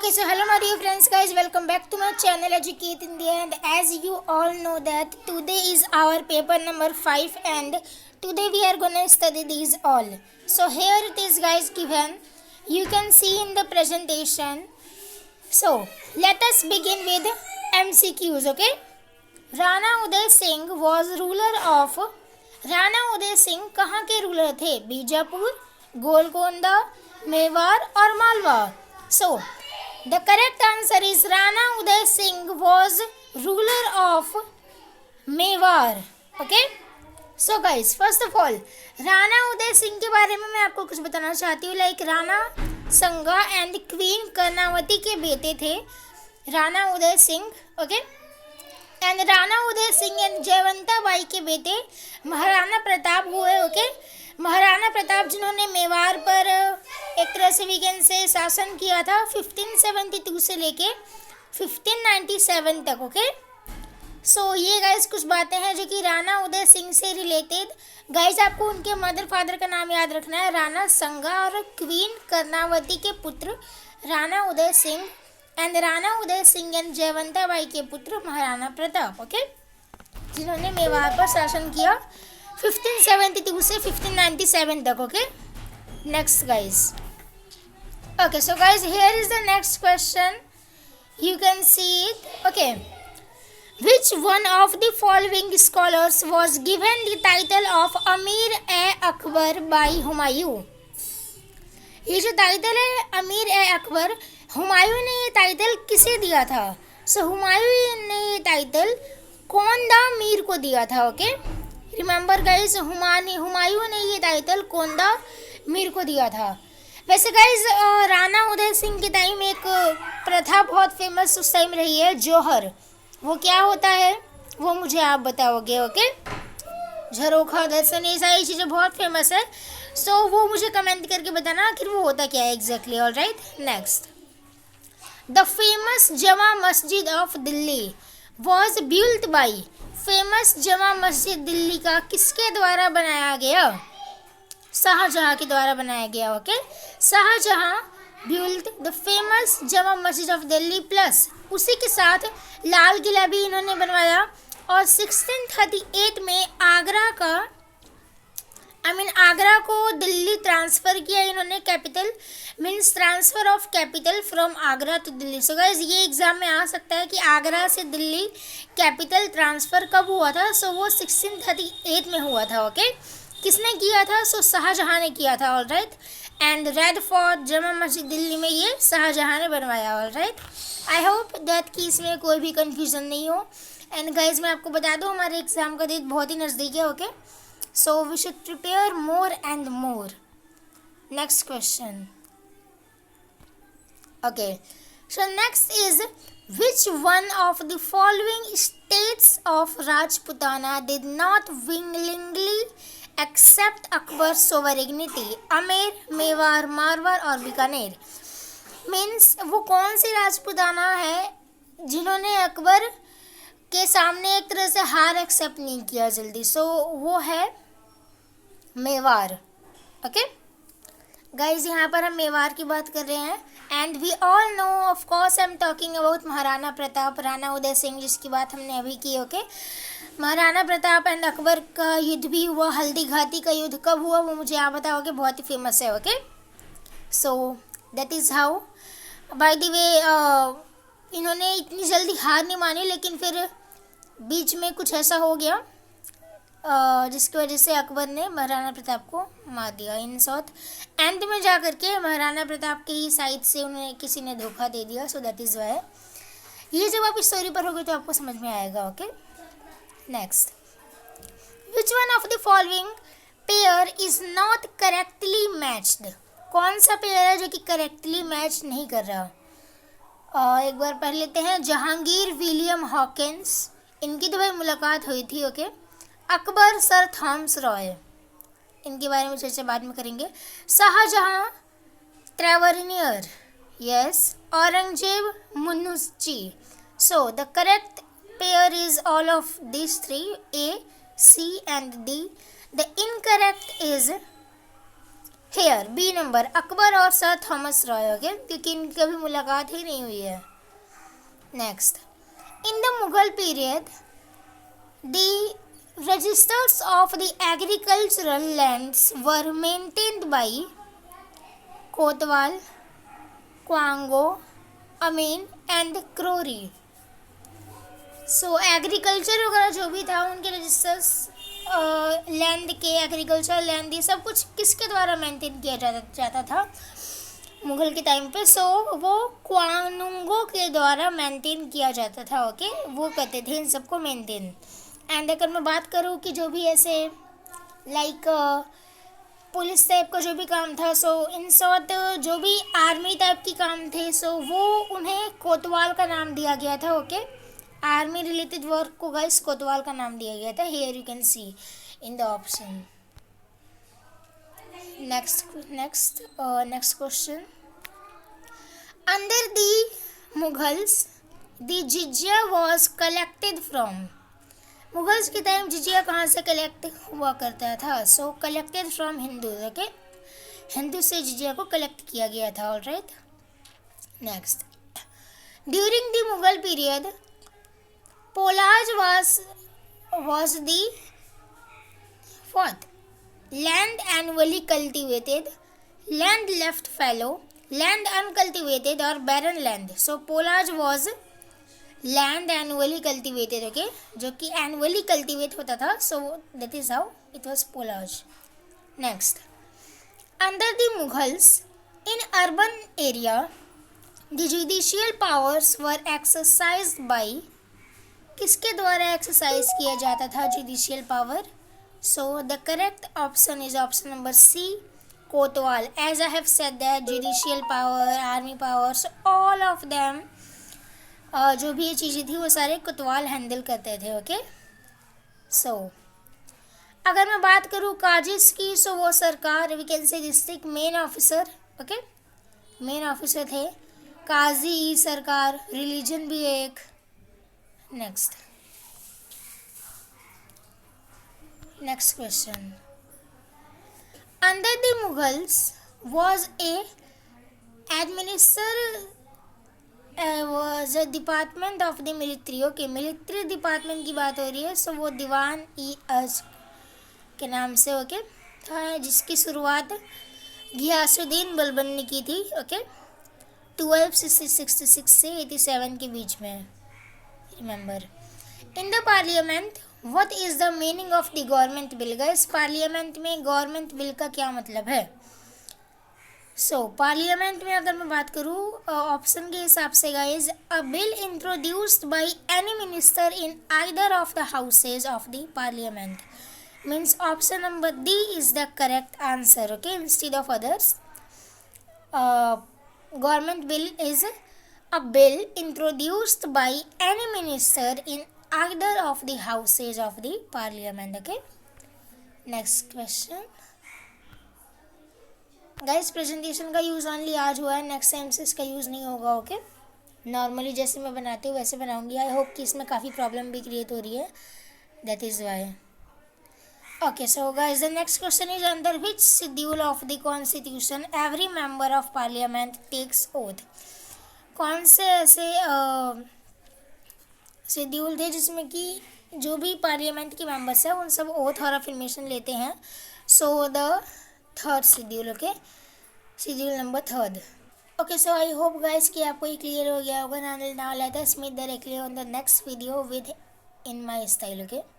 Okay, so hello my dear friends guys, welcome back to my channel Educate India, and as you all know that today is our paper number 5 and today we are going to study these all. So here it is guys given, you can see in the presentation. So let us begin with MCQs. Okay, Rana Uday Singh was ruler of, Rana Uday Singh कहाँ के ruler थे? बीजापुर, गोलकोंडा, मेवाड़ और Malwa. So the correct answer is Rana Uday Singh was ruler of Mewar. Okay, so guys, first of all Rana Uday Singh के बारे में मैं आपको कुछ बताना चाहती हूँ. लाइक राणा संगा एंड क्वीन कर्णावती के बेटे थे Rana Uday Singh. Okay, and Rana Uday Singh and Jaivanta Bai के बेटे महाराणा प्रताप हुए. ओके, महाराणा प्रताप जिन्होंने मेवाड़ पर एक तरह से वीकेंड से शासन किया था 1572 से लेके 1597 तक. ओके, सो ये गाइस कुछ बातें हैं जो कि राणा उदय सिंह से रिलेटेड. गाइस आपको उनके मदर फादर का नाम याद रखना है, राणा संगा और क्वीन कर्णावती के पुत्र राणा उदय सिंह एंड राणा उदय सिंह एंड जयवंता बाई के पुत्र महाराणा प्रताप. ओके, जिन्होंने मेवाड़ पर शासन किया 1572 से 1597 तक. Okay, next guys. Okay, so guys here is the next question, you can see it. Okay, which one of the following scholars was given the title of Amir-e-Akbar by Humayun? ये जो title है अमीर-ए-अकबर, हुमायूं ने ये title किसे दिया था? सो हुमायूं ने ये टाइटल कोंडा मीर को दिया था. ओके, रिमेंबर गाइस, हुमायूं ने ये टाइटल कोंडा मीर को दिया था. वैसे गाइस राणा उदय सिंह के टाइम एक प्रथा बहुत फेमस उस टाइम रही है, जौहर. वो क्या होता है वो मुझे आप बताओगे. ओके, झरोखा, दर्शन, ये सारी चीज़ें बहुत फेमस है. सो वो मुझे कमेंट करके बताना आखिर वो होता क्या है exactly. All right, next. The famous Jama Masjid of Delhi was built by. Famous Jama मस्जिद दिल्ली का किसके द्वारा बनाया गया? शाहजहां के द्वारा बनाया गया. Okay, Shahjahan built the famous Jama Masjid of Delhi, plus उसी के साथ लाल किला भी इन्होंने बनवाया. और 1638 में आगरा को दिल्ली ट्रांसफ़र किया इन्होंने. Capital means transfer of capital from Agra to Delhi. So guys ये एग्ज़ाम में आ सकता है कि आगरा से दिल्ली कैपिटल ट्रांसफ़र कब हुआ था? सो वो 1638 में हुआ था. ओके, किसने किया था? सो शाहजहां ने किया था. All right, and red fort जमा मस्जिद दिल्ली में ये शाहजहां ने बनवाया. All right, I hope that कि इसमें कोई भी कन्फ्यूज़न नहीं हो. एंड गाइज मैं आपको बता दूं हमारे एग्ज़ाम का डेट बहुत ही नज़दीक है. Okay, so we should prepare more and more. Next question. Okay, so next is which one of the following states of Rajputana did not willingly accept Akbar's sovereignty? अमेर, मेवाड़, मारवाड़ और बीकानेर. मीन्स वो कौन सी राजपुताना है जिन्होंने अकबर के सामने एक तरह से हार एक्सेप्ट नहीं किया जल्दी? सो वो है मेवाड़. ओके गाइज, यहाँ पर हम मेवाड़ की बात कर रहे हैं. And we all know, of course I am talking about Maharana Pratap, Rana Uday Singh जिसकी बात हमने अभी की. ओके, महाराणा प्रताप एंड अकबर का युद्ध भी हुआ. हल्दी घाटी का युद्ध कब हुआ वो मुझे आप बताओगे, बहुत ही फेमस है. Okay, so that is how. By the way इन्होंने इतनी जल्दी हार नहीं मानी, लेकिन फिर बीच में कुछ ऐसा हो गया जिसकी वजह से अकबर ने महाराणा प्रताप को मार दिया. इन शॉर्ट एंड में जा करके महाराणा प्रताप के ही साइड से उन्हें किसी ने धोखा दे दिया. So that is Y. ये जब आप इस स्टोरी पर होगे तो आपको समझ में आएगा. Okay, next. Which one of the following pair is not correctly matched? कौन सा पेयर है जो कि करेक्टली मैच नहीं कर रहा? एक बार पढ़ लेते हैं. जहांगीर विलियम हॉकिंस, इनकी तो भाई मुलाकात हुई थी. Okay, Akbar Sir Thomas Roe, इनके बारे में चर्चा बाद में करेंगे. Shahjahan Tavernier, yes. Aurangzeb Manucci. So the correct pair is all of this three, A, C and D. The incorrect is here B number Akbar और सर थॉमस रॉय, ओके, क्योंकि इनकी कभी मुलाकात ही नहीं हुई है। Next, in the Mughal period the registers of the agricultural lands were maintained by Kotwal, क्वांगो, Amin and क्रोरी। So agriculture वगैरह जो भी था उनके रजिस्टर्स लैंड के, एग्रीकल्चर लैंड, ये सब कुछ किसके द्वारा मेंटेन किया जाता था मुगल के टाइम पे? सो वो क्वानुंगो के द्वारा मेंटेन किया जाता था, ओके, वो करते थे इन सबको मेंटेन। एंड अगर मैं बात करूँ कि जो भी ऐसे लाइक पुलिस टाइप का जो भी काम था, सो इन शॉर्ट जो भी आर्मी टाइप की काम थे, सो वो उन्हें कोतवाल का नाम दिया गया था, ओके। आर्मी रिलेटेड वर्क को गाइस कोतवाल का नाम दिया गया था। Here you can see in the option. Next question, under the Mughals the jizya was collected from. Mughals के टाइम जिजिया कहाँ से कलेक्ट हुआ करता था? So collected from Hindu, okay, हिंदू से जिजिया को कलेक्ट किया गया था, alright. Next, during the Mughal period polaj was the what? Land annually cultivated, land left fallow, land uncultivated or barren land. So polaj was land annually cultivated, okay, जो कि एनुअली कल्टिवेट होता था, so that is how it was polaj. Next, under the Mughals in urban area the judicial powers were exercised by, किसके द्वारा exercise किया जाता था judicial power? So the correct option is option number C, kotwal. As I have said that judicial power, army powers, all of them, जो भी ये चीज़ें थी वो सारे कोतवाल हैंडल करते थे, ओके। सो अगर मैं बात करूँ काजिस की, सो वो सरकार, we can say district main officer, okay, main officer थे। काजी सरकार, रिलीजन भी एक। Next question, under the Mughals was a administer was a department of the military, okay, military department की बात हो रही है, सो वो दीवान ई अज के नाम से, ओके, था, जिसकी शुरुआत घियासुद्दीन बलबन ने की थी, ओके, 1266 से 87 के बीच में, remember. In the parliament what is the meaning of the government bill? Guys parliament में गवर्नमेंट बिल का क्या मतलब है? सो पार्लियामेंट में अगर मैं बात करूँ ऑप्शन के हिसाब से guys, a bill introduced by any minister in either of the houses of the parliament, means option number D is the correct answer, okay, instead of others. Government bill is a bill introduced by any minister in either of the houses of the parliament, okay. Next question, guys presentation का use only आज हुआ है, next time से इसका use नहीं होगा, okay. Normally जैसे मैं बनाती हूँ वैसे बनाऊंगी। आई होप कि इसमें काफ़ी प्रॉब्लम भी क्रिएट हो रही है, that is why, okay. So guys the next question is, under which schedule of the constitution every member of parliament takes oath? कौन से ऐसे शेड्यूल थे जिसमें कि जो भी पार्लियामेंट के मेंबर्स हैं उन सब ओथ और अफर्मेशन लेते हैं? So the third schedule, okay, schedule number 3। Okay, so I hope guys कि आपको ये क्लियर हो गया होगा। Now let us meet directly on the next video within my style, okay.